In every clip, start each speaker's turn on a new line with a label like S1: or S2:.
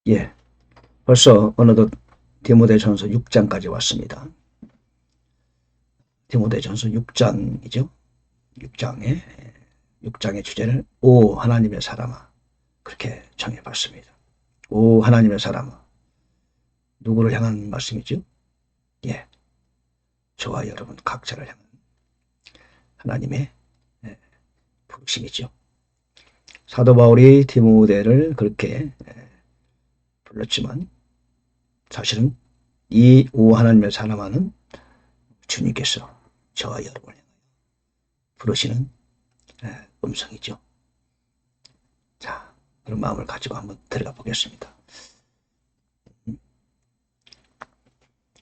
S1: 예, 벌써 어느덧 디모데전서 6장까지 왔습니다. 디모데전서 6장이죠. 6장의 주제를 오 하나님의 사람아, 그렇게 정해봤습니다. 오 하나님의 사람아, 누구를 향한 말씀이죠? 예, 저와 여러분 각자를 향한 하나님의 부르심이죠. 사도 바울이 디모데를 그렇게 불렀지만 사실은 이 오 하나님의 사람아는 주님께서 저와 여러분을 부르시는 음성이죠. 자, 그런 마음을 가지고 한번 들어가 보겠습니다.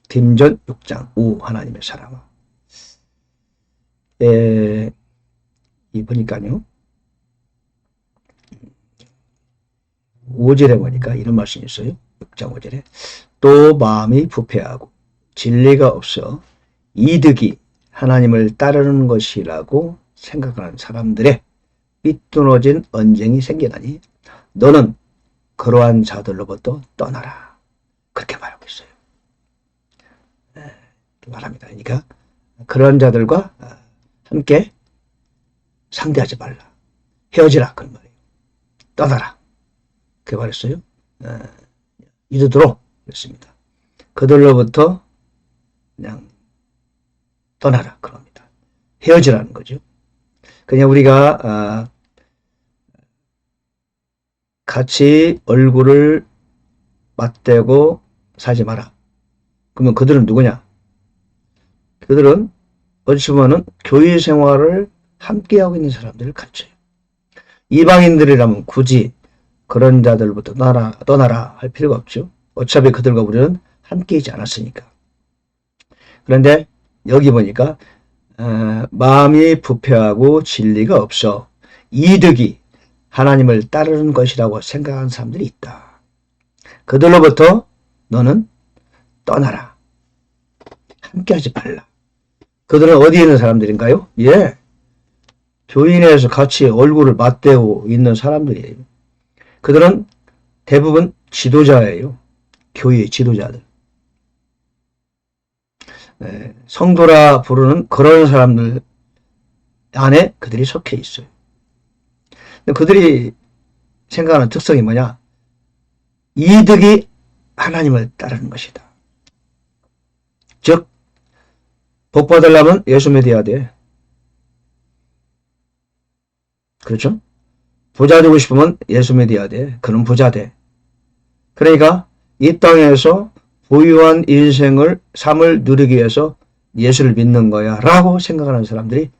S1: 딤전 6장 오 하나님의 사람아. 이 보니까요, 5절에 보니까 이런 말씀이 있어요. 6장 5절에 또 마음이 부패하고 진리가 없어 이득이 하나님을 따르는 것이라고 생각하는 사람들의 삐뚤어진 언쟁이 생기나니 너는 그러한 자들로부터 떠나라. 그렇게 말하고 있어요. 말합니다. 그러니까 그런 자들과 함께 상대하지 말라. 헤어지라. 그런 말이에요. 떠나라. 그렇게 말했어요. 이르도록 그랬습니다. 그들로부터 그냥 떠나라. 그럽니다. 헤어지라는 거죠. 그냥 우리가 같이 얼굴을 맞대고 살지 마라. 그러면 그들은 누구냐? 그들은 어찌 보면 교회 생활을 함께하고 있는 사람들을 가르쳐요. 이방인들이라면 굳이 그런 자들부터 떠나라 할 필요가 없죠. 어차피 그들과 우리는 함께 있지 않았으니까. 그런데 여기 보니까 마음이 부패하고 진리가 없어 이득이 하나님을 따르는 것이라고 생각하는 사람들이 있다. 그들로부터 너는 떠나라. 함께하지 말라. 그들은 어디에 있는 사람들인가요? 예, 교회 내에서 같이 얼굴을 맞대고 있는 사람들이에요. 그들은 대부분 지도자예요. 교회의 지도자들. 성도라 부르는 그런 사람들 안에 그들이 속해 있어요. 근데 그들이 생각하는 특성이 뭐냐? 이득이 하나님을 따르는 것이다. 즉, 복 받으려면 예수 믿어야 돼. 그렇죠? 부자 되고 싶으면 예수 믿어야 돼. 그럼 부자 돼. 그러니까 이 땅에서 부유한 삶을 누리기 위해서 예수를 믿는 거야 라고 생각하는 사람들이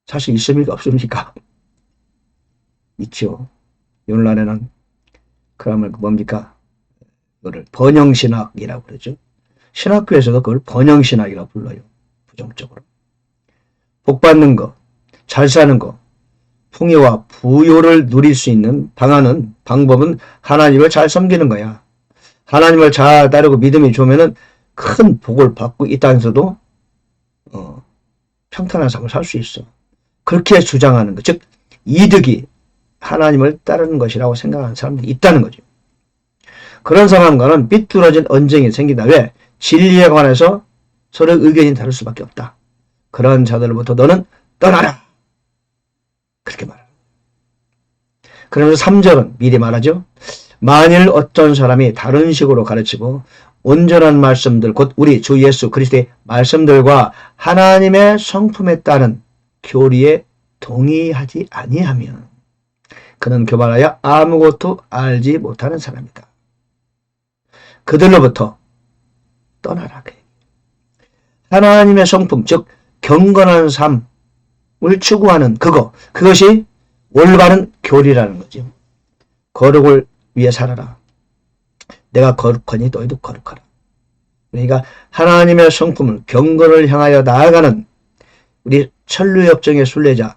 S1: 사실 있습니까? 없습니까? 있죠. 오늘날에는 그러면 뭡니까? 그거를 번영신학이라고 그러죠. 신학교에서도 그걸 번영신학이라고 불러요. 부정적으로. 복 받는 거, 잘 사는 거, 풍요와 부요를 누릴 수 있는 방법은 하나님을 잘 섬기는 거야. 하나님을 잘 따르고 믿음이 좋으면은 큰 복을 받고 이 땅에서도 평탄한 삶을 살 수 있어. 그렇게 주장하는 것, 즉 이득이 하나님을 따르는 것이라고 생각하는 사람들이 있다는 거죠. 그런 사람과는 삐뚤어진 언쟁이 생긴다. 왜? 진리에 관해서 서로 의견이 다를 수밖에 없다. 그런 자들로부터 너는 떠나라. 그렇게 말합니다. 그러면서 3절은 미리 말하죠. 만일 어떤 사람이 다른 식으로 가르치고 온전한 말씀들, 곧 우리 주 예수 그리스도의 말씀들과 하나님의 성품에 따른 교리에 동의하지 아니하면 그는 교만하여 아무것도 알지 못하는 사람이다. 그들로부터 떠나라. 하나님의 성품, 즉 경건한 삶을 추구하는 그것이 올바른 교리라는 거죠. 거룩을 위해 살아라. 내가 거룩하니 너희도 거룩하라. 그러니까 하나님의 성품을 경건을 향하여 나아가는 우리 천류협정의 순례자,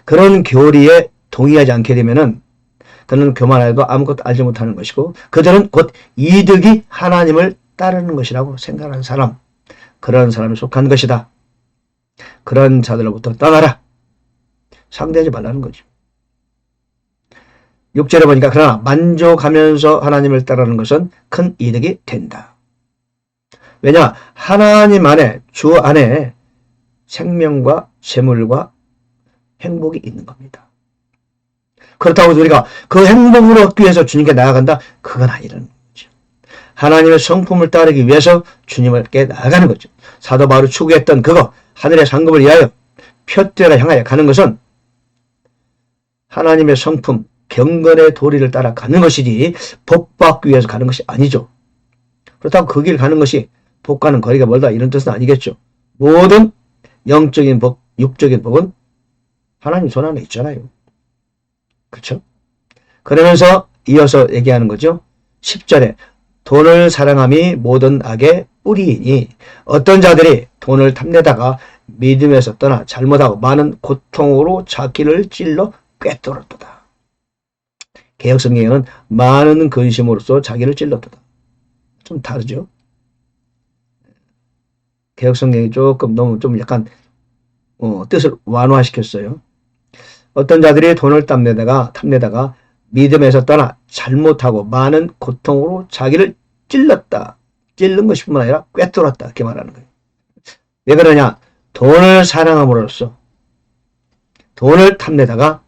S1: 그런 교리에 동의하지 않게 되면은 그는 교만하여도 아무것도 알지 못하는 것이고 그들은 곧 이득이 하나님을 따르는 것이라고 생각하는 사람, 그런 사람에 속한 것이다. 그런 자들로부터 떠나라. 상대하지 말라는 거죠. 6절에 보니까 그러나 만족하면서 하나님을 따르는 것은 큰 이득이 된다. 왜냐? 하나님 안에, 주 안에 생명과 재물과 행복이 있는 겁니다. 그렇다고 해서 우리가 그 행복을 얻기 위해서 주님께 나아간다? 그건 아니라는 거죠. 하나님의 성품을 따르기 위해서 주님께 나아가는 거죠. 사도 바울이 추구했던 그거, 하늘의 상급을 위하여 표대를 향하여 가는 것은 하나님의 성품, 경건의 도리를 따라 가는 것이지 복 받기 위해서 가는 것이 아니죠. 그렇다고 그 길 가는 것이 복과는 거리가 멀다 이런 뜻은 아니겠죠. 모든 영적인 복, 육적인 복은 하나님 손 안에 있잖아요. 그렇죠? 그러면서 이어서 얘기하는 거죠. 10절에 돈을 사랑함이 모든 악의 뿌리이니 어떤 자들이 돈을 탐내다가 믿음에서 떠나 잘못하고 많은 고통으로 자기를 찔러 꿰뚫었도다. 개역성경에는 많은 근심으로써 자기를 찔렀도다. 좀 다르죠? 개역성경이 조금 너무 좀 약간 뜻을 완화시켰어요. 어떤 자들이 돈을 탐내다가 믿음에서 떠나 잘못하고 많은 고통으로 자기를 찔렀다. 찔른 것뿐만 아니라 꿰뚫었다. 이렇게 말하는 거예요. 왜 그러냐? 돈을 사랑함으로써 돈을 탐내다가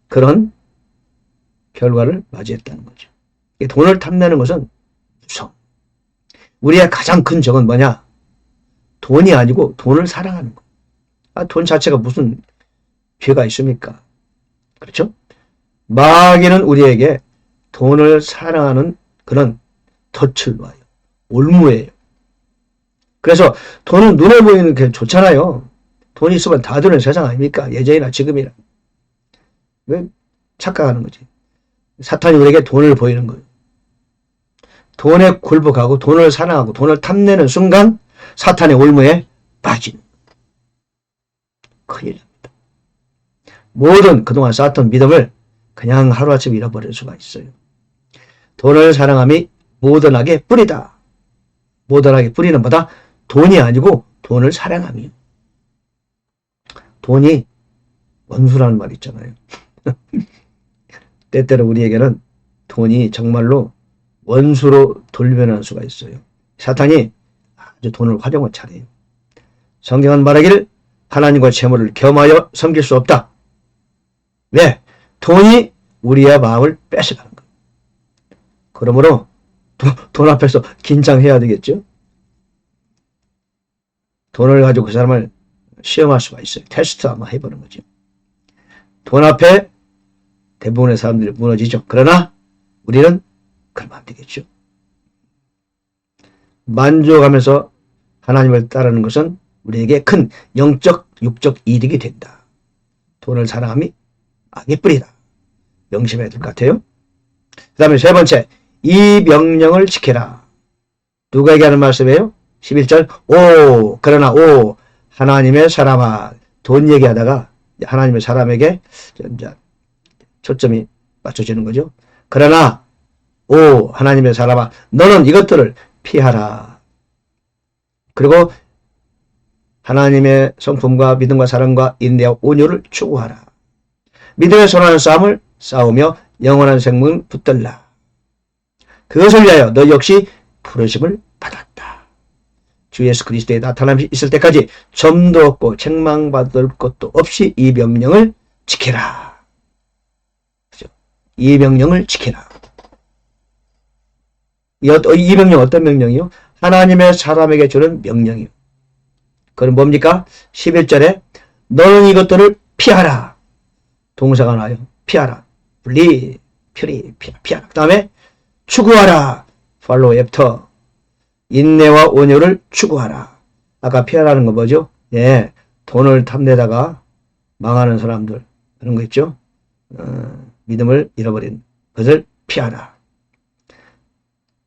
S1: 그런 결과를 맞이했다는 거죠. 돈을 탐내는 것은 무서워. 우리의 가장 큰 적은 뭐냐? 돈이 아니고 돈을 사랑하는 거. 돈 자체가 무슨 죄가 있습니까? 그렇죠? 마귀는 우리에게 돈을 사랑하는 그런 덫을 놔요. 올무예요. 그래서 돈은 눈에 보이는 게 좋잖아요. 돈이 있으면 다 되는 세상 아닙니까? 예전이나 지금이나. 왜 착각하는 거지? 사탄이 우리에게 돈을 보이는 거예요. 돈에 굴복하고 돈을 사랑하고 돈을 탐내는 순간 사탄의 올무에 빠지는 큰일 납니다. 모든 그동안 쌓았던 믿음을 그냥 하루아침에 잃어버릴 수가 있어요. 돈을 사랑함이 모든 악의 뿌리다. 모든 악의 뿌리는 뭐다? 돈이 아니고 돈을 사랑함이요. 돈이 원수라는 말이 있잖아요. 때때로 우리에게는 돈이 정말로 원수로 돌변할 수가 있어요. 사탄이 아주 돈을 활용을 잘해요. 성경은 말하기를 하나님과 재물을 겸하여 섬길 수 없다. 왜? 돈이 우리의 마음을 뺏어가는 거예요. 그러므로 돈 앞에서 긴장해야 되겠죠. 돈을 가지고 그 사람을 시험할 수가 있어요. 테스트 한번 해보는 거죠. 돈 앞에 대부분의 사람들이 무너지죠. 그러나 우리는 그러면 안 되겠죠. 만족하면서 하나님을 따르는 것은 우리에게 큰 영적, 육적 이득이 된다. 돈을 사랑함이 악의 뿌리다. 명심해야 될 것 같아요. 그 다음에 세 번째, 이 명령을 지켜라. 누구에게 하는 말씀이에요? 11절, 그러나 하나님의 사람아. 돈 얘기하다가 하나님의 사람에게 초점이 맞춰지는 거죠. 그러나 하나님의 사람아, 너는 이것들을 피하라. 그리고 하나님의 성품과 믿음과 사랑과 인내와 온유를 추구하라. 믿음의 선한 싸움을 싸우며 영원한 생명을 붙들라. 그것을 위하여 너 역시 부르심을 받았다. 주 예수 그리스도의 나타남이 있을 때까지 점도 없고 책망받을 것도 없이 이 명령을 지켜라. 그죠? 이 명령을 지켜라. 이 명령 어떤 명령이요? 하나님의 사람에게 주는 명령이요. 그건 뭡니까? 11절에 너는 이것들을 피하라. 동사가 나와요. 피하라. 피하라. 그 다음에 추구하라. follow after. 인내와 온유를 추구하라. 아까 피하라는 거 뭐죠? 예, 돈을 탐내다가 망하는 사람들 그런 거 있죠? 믿음을 잃어버린 것을 피하라.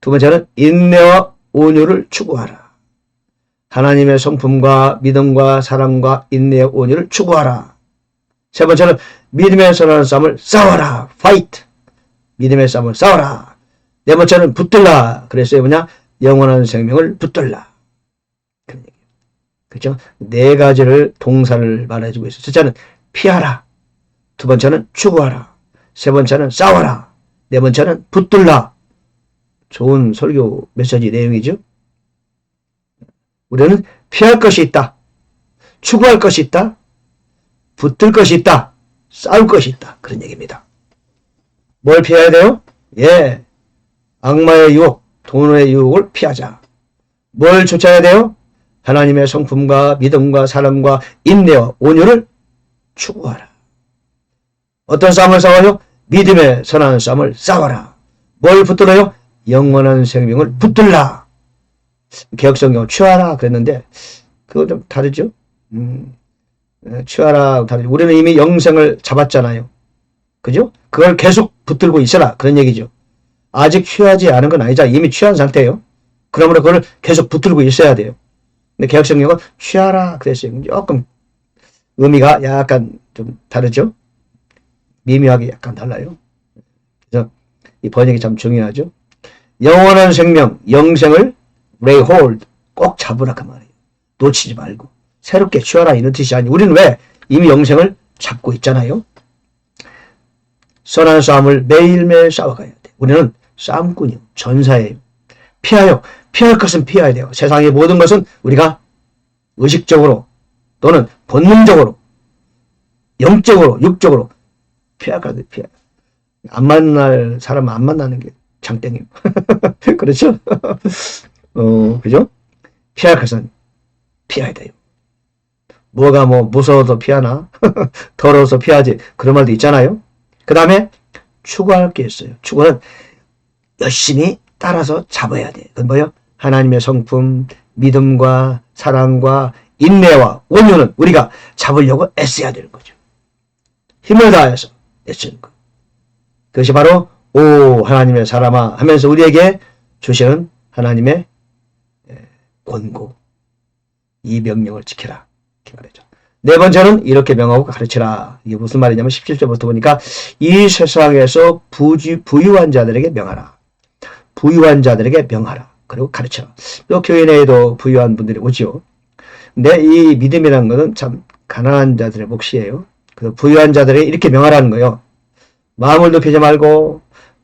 S1: 두 번째는 인내와 온유를 추구하라. 하나님의 성품과 믿음과 사랑과 인내와 온유를 추구하라. 세 번째는 믿음의 선한 싸움을 싸워라. fight. 믿음의 싸움을 싸워라. 네 번째는 붙들라. 그랬어요. 뭐냐? 영원한 생명을 붙들라. 그런 얘기예요. 그렇죠? 네 가지를 동사를 말해주고 있어요. 첫째는 피하라. 두 번째는 추구하라. 세 번째는 싸워라. 네 번째는 붙들라. 좋은 설교 메시지 내용이죠. 우리는 피할 것이 있다. 추구할 것이 있다. 붙들 것이 있다. 싸울 것이 있다. 그런 얘기입니다. 뭘 피해야 돼요? 예, 악마의 유혹, 돈의 유혹을 피하자. 뭘 쫓아야 돼요? 하나님의 성품과 믿음과 사랑과 인내와 온유를 추구하라. 어떤 싸움을 싸워요? 믿음의 선한 싸움을 싸워라. 뭘 붙들어요? 영원한 생명을 붙들라. 개혁성경 취하라 그랬는데 그거 좀 다르죠? 취하라 다르죠. 우리는 이미 영생을 잡았잖아요. 그죠? 그걸 계속 붙들고 있어라 그런 얘기죠. 아직 취하지 않은 건 아니죠. 이미 취한 상태예요. 그러므로 그걸 계속 붙들고 있어야 돼요. 근데 개혁성경은 취하라 그랬어요. 조금 의미가 약간 좀 다르죠? 미묘하게 약간 달라요. 그래서 이 번역이 참 중요하죠. 영원한 생명, 영생을 lay hold, 꼭 잡으라 그 말이에요. 놓치지 말고 새롭게 취하라 이런 뜻이 아니고 우리는 왜 이미 영생을 잡고 있잖아요. 선한 싸움을 매일매일 싸워가야 돼. 우리는 싸움꾼이요. 전사예요. 피할 것은 피해야 돼요. 세상의 모든 것은 우리가 의식적으로 또는 본능적으로 영적으로 육적으로 피할 것은 피해야 돼요. 안 만날 사람은 안 만나는 게 장땡이에요. 그렇죠? 그죠? 피할 것은 피해야 돼요. 뭐가 뭐 무서워서 피하나? 더러워서 피하지. 그런 말도 있잖아요. 그 다음에 추구할 게 있어요. 추구는 열심히 따라서 잡아야 돼. 그건 뭐예요? 하나님의 성품, 믿음과 사랑과 인내와 온유는 우리가 잡으려고 애써야 되는 거죠. 힘을 다해서 애쓰는 것. 그것이 바로 오 하나님의 사람아 하면서 우리에게 주시는 하나님의 권고. 이 명령을 지켜라. 이렇게 말이죠. 네 번째는 이렇게 명하고 가르치라. 이게 무슨 말이냐면 17절부터 보니까 이 세상에서 부유한 자들에게 명하라. 부유한 자들에게 명하라. 그리고 가르쳐라. 또 교회 내에도 부유한 분들이 오죠. 근데 이 믿음이라는 것은 참 가난한 자들의 몫이에요. 그래서 부유한 자들에게 이렇게 명하라는 거예요. 마음을 높이지 말고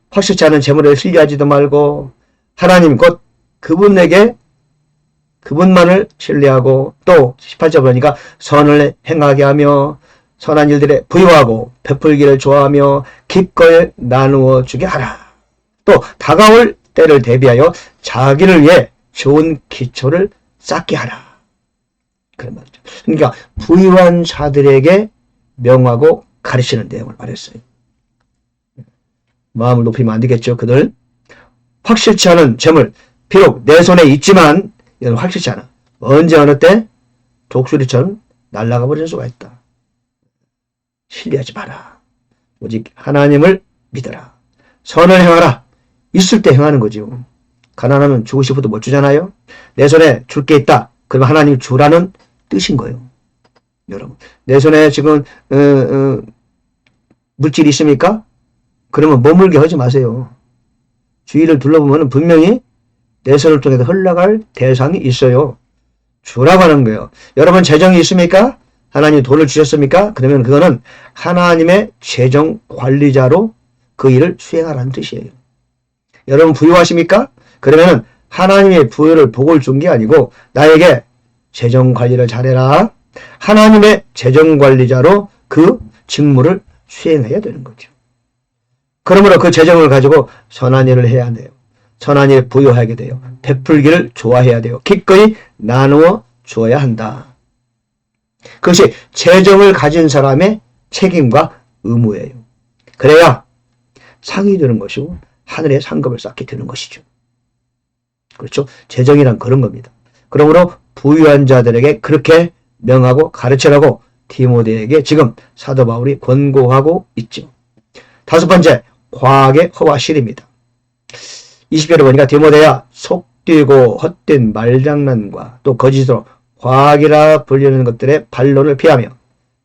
S1: 확실치 않은 재물을 신뢰하지도 말고 하나님 곧 그분만을 신뢰하고 또 18절 보니까 선을 행하게 하며 선한 일들에 부유하고 베풀기를 좋아하며 기꺼이 나누어 주게 하라. 또 다가올 때를 대비하여 자기를 위해 좋은 기초를 쌓게 하라. 그런 말이죠. 그러니까 부유한 자들에게 명하고 가르치는 내용을 말했어요. 마음을 높이면 안 되겠죠. 그들 확실치 않은 재물 비록 내 손에 있지만 이건 확실치 않아. 언제 어느 때 독수리처럼 날아가 버릴 수가 있다. 신뢰하지 마라. 오직 하나님을 믿어라. 선을 행하라. 있을 때 행하는 거죠. 가난하면 주고 싶어도 못 주잖아요. 내 손에 줄 게 있다. 그러면 하나님 주라는 뜻인 거예요. 여러분 내 손에 지금 물질이 있습니까? 그러면 머물게 하지 마세요. 주위를 둘러보면 분명히 내 손을 통해서 흘러갈 대상이 있어요. 주라고 하는 거예요. 여러분 재정이 있습니까? 하나님 돈을 주셨습니까? 그러면 그거는 하나님의 재정 관리자로 그 일을 수행하라는 뜻이에요. 여러분 부유하십니까? 그러면 하나님의 부유를 복을 준 게 아니고 나에게 재정 관리를 잘해라. 하나님의 재정 관리자로 그 직무를 수행해야 되는 거죠. 그러므로 그 재정을 가지고 선한 일을 해야 돼요. 선한 일에 부여하게 돼요. 베풀기를 좋아해야 돼요. 기꺼이 나누어 주어야 한다. 그것이 재정을 가진 사람의 책임과 의무예요. 그래야 상이 되는 것이고 하늘의 상급을 쌓게 되는 것이죠. 그렇죠? 재정이란 그런 겁니다. 그러므로 부유한 자들에게 그렇게 명하고 가르치라고 디모데에게 지금 사도 바울이 권고하고 있죠. 다섯 번째, 과학의 허와실입니다. 20절에 보니까 디모데야 속되고 헛된 말장난과 또 거짓으로 과학이라 불리는 것들의 반론을 피하며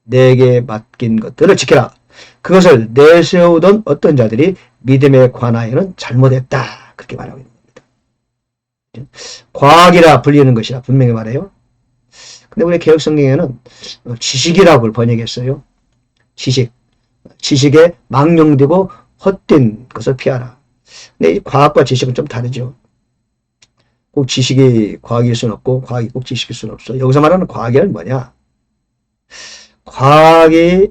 S1: 내게 맡긴 것들을 지켜라. 그것을 내세우던 어떤 자들이 믿음에 관하여는 잘못했다. 그렇게 말하고 있는 겁니다. 과학이라 불리는 것이라 분명히 말해요. 근데 우리 개혁성경에는 지식이라고 번역했어요. 지식. 지식에 망령되고 헛된 것을 피하라. 근데 이 과학과 지식은 좀 다르죠. 꼭 지식이 과학일 수는 없고 과학이 꼭 지식일 수는 없어. 여기서 말하는 과학이란 뭐냐? 과학이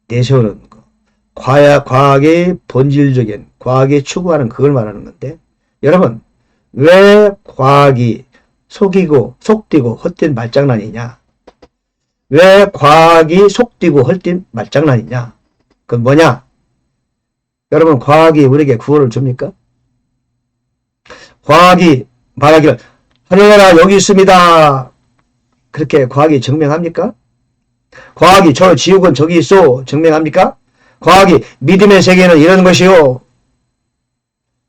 S1: 내세우는 거. 과학의 본질적인, 과학이 추구하는 그걸 말하는 건데, 여러분, 왜 과학이 속되고 헛된 말장난이냐? 왜 과학이 속되고 헛된 말장난이냐? 그건 뭐냐? 여러분, 과학이 우리에게 구원을 줍니까? 과학이 말하기를 하늘나라 여기 있습니다. 그렇게 과학이 증명합니까? 과학이 저 지옥은 저기 있어 증명합니까? 과학이 믿음의 세계는 이런 것이요.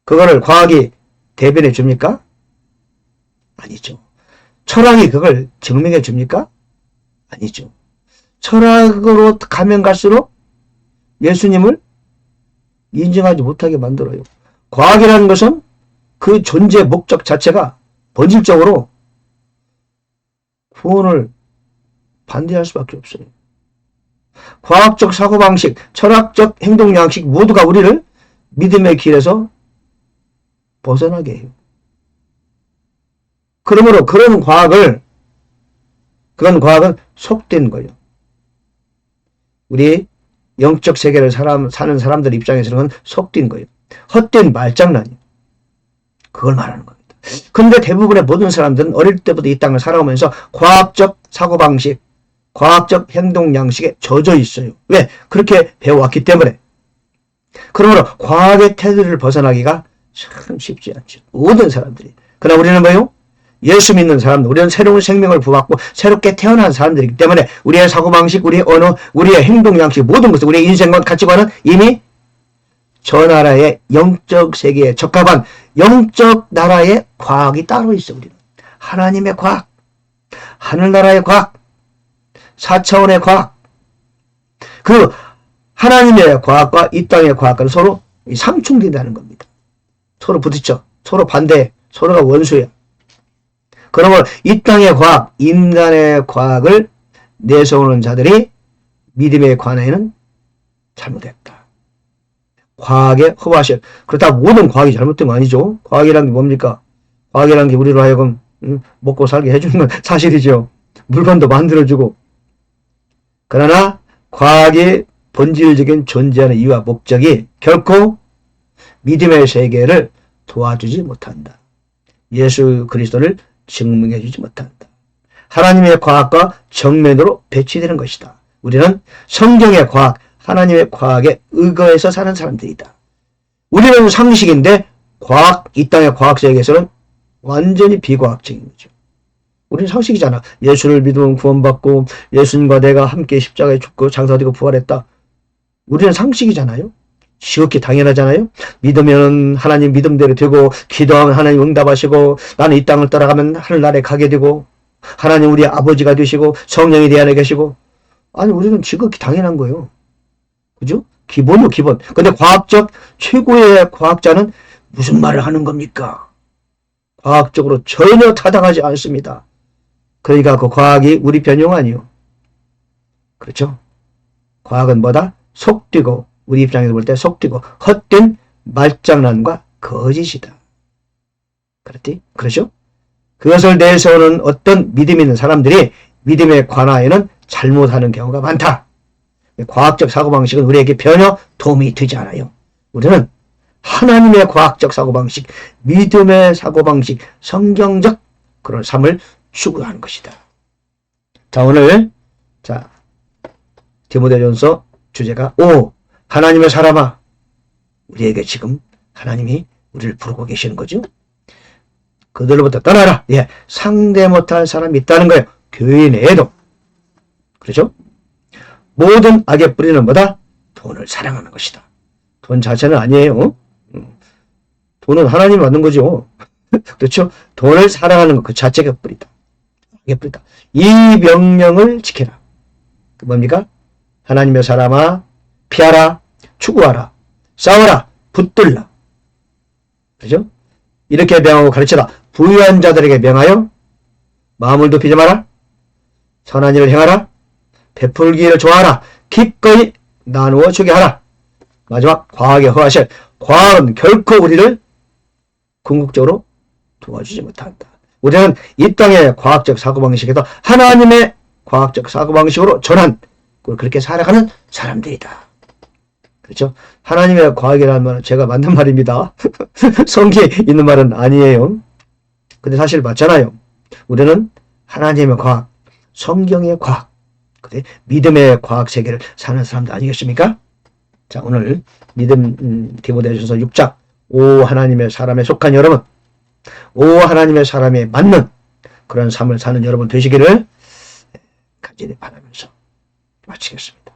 S1: 그거를 과학이 대변해 줍니까? 아니죠. 철학이 그걸 증명해 줍니까? 아니죠. 철학으로 가면 갈수록 예수님을 인정하지 못하게 만들어요. 과학이라는 것은 그 존재 목적 자체가 본질적으로 구원을 반대할 수밖에 없어요. 과학적 사고방식, 철학적 행동 양식 모두가 우리를 믿음의 길에서 벗어나게 해요. 그러므로 그런 과학은 속된 거예요. 우리 영적 세계를 사는 사람들 입장에서는 속된 거예요. 헛된 말장난이에요. 그걸 말하는 겁니다. 근데 대부분의 모든 사람들은 어릴 때부터 이 땅을 살아오면서 과학적 사고방식, 과학적 행동 양식에 젖어 있어요. 왜? 그렇게 배워왔기 때문에. 그러므로 과학의 테두리를 벗어나기가 참 쉽지 않죠. 모든 사람들이. 그러나 우리는 뭐요? 예수 믿는 사람들, 우리는 새로운 생명을 부받고 새롭게 태어난 사람들이기 때문에 우리의 사고방식, 우리의 언어, 우리의 행동 양식, 모든 것을, 우리의 인생관, 가치관은 이미 저 나라의 영적 세계에 적합한 영적 나라의 과학이 따로 있어. 우리는 하나님의 과학, 하늘나라의 과학, 4차원의 과학, 그 하나님의 과학과 이 땅의 과학과는 서로 상충된다는 겁니다. 서로 부딪혀, 서로 반대, 서로가 원수야. 그러면 이 땅의 과학, 인간의 과학을 내세우는 자들이 믿음에 관해는 잘못했다. 과학의 허와실. 그렇다고 모든 과학이 잘못된 거 아니죠. 과학이란 게 뭡니까? 과학이란 게 우리로 하여금 먹고 살게 해주는 건 사실이죠. 물건도 만들어주고. 그러나 과학의 본질적인 존재하는 이유와 목적이 결코 믿음의 세계를 도와주지 못한다. 예수 그리스도를 증명해주지 못한다. 하나님의 과학과 정면으로 배치되는 것이다. 우리는 성경의 과학, 하나님의 과학에 의거해서 사는 사람들이다. 우리는 상식인데 이 땅의 과학 세계에서는 완전히 비과학적인 거죠. 우리는 상식이잖아. 예수를 믿으면 구원받고 예수님과 내가 함께 십자가에 죽고 장사되고 부활했다. 우리는 상식이잖아요. 지극히 당연하잖아요. 믿으면 하나님 믿음대로 되고 기도하면 하나님 응답하시고 나는 이 땅을 떠나가면 하늘나라에 가게 되고 하나님 우리 아버지가 되시고 성령이 내 안에 계시고. 아니 우리는 지극히 당연한 거예요. 그죠? 기본이요, 기본. 근데 최고의 과학자는 무슨 말을 하는 겁니까? 과학적으로 전혀 타당하지 않습니다. 그러니까 그 과학이 우리 편용 아니요. 그렇죠? 과학은 뭐다? 속되고, 우리 입장에서 볼 때 속되고, 헛된 말장난과 거짓이다. 그렇지? 그렇죠? 그것을 내세우는 어떤 믿음 있는 사람들이 믿음에 관하여는 잘못하는 경우가 많다. 과학적 사고방식은 우리에게 전혀 도움이 되지 않아요. 우리는 하나님의 과학적 사고방식, 믿음의 사고방식, 성경적 그런 삶을 추구하는 것이다. 자, 오늘 디모데전서 주제가 하나님의 사람아. 우리에게 지금 하나님이 우리를 부르고 계시는 거죠. 그들로부터 떠나라. 예, 상대 못할 사람이 있다는 거예요. 교회 내에도. 그렇죠? 모든 악의 뿌리는 뭐다? 돈을 사랑하는 것이다. 돈 자체는 아니에요. 돈은 하나님이 만든 거죠. 그렇죠? 돈을 사랑하는 것 그 자체가 뿌리다. 악의 뿌리다. 이 명령을 지켜라. 그 뭡니까? 하나님의 사람아, 피하라, 추구하라, 싸워라, 붙들라. 그렇죠? 이렇게 명하고 가르치라. 부유한 자들에게 명하여 마음을 높이지 마라. 선한 일을 행하라. 베풀기를 좋아하라. 기꺼이 나누어 주게 하라. 마지막 과학에 허하실 과학은 결코 우리를 궁극적으로 도와주지 못한다. 우리는 이 땅의 과학적 사고방식에서 하나님의 과학적 사고방식으로 전한 그렇게 살아가는 사람들이다. 그렇죠? 하나님의 과학이라는 말은 제가 만든 말입니다. 성경에 있는 말은 아니에요. 근데 사실 맞잖아요. 우리는 하나님의 과학, 성경의 과학, 그래? 믿음의 과학 세계를 사는 사람들 아니겠습니까? 자, 오늘 믿음 디모데전서 6장 5 하나님의 사람에 속한 여러분, 5 하나님의 사람에 맞는 그런 삶을 사는 여러분 되시기를 간절히 바라면서 마치겠습니다.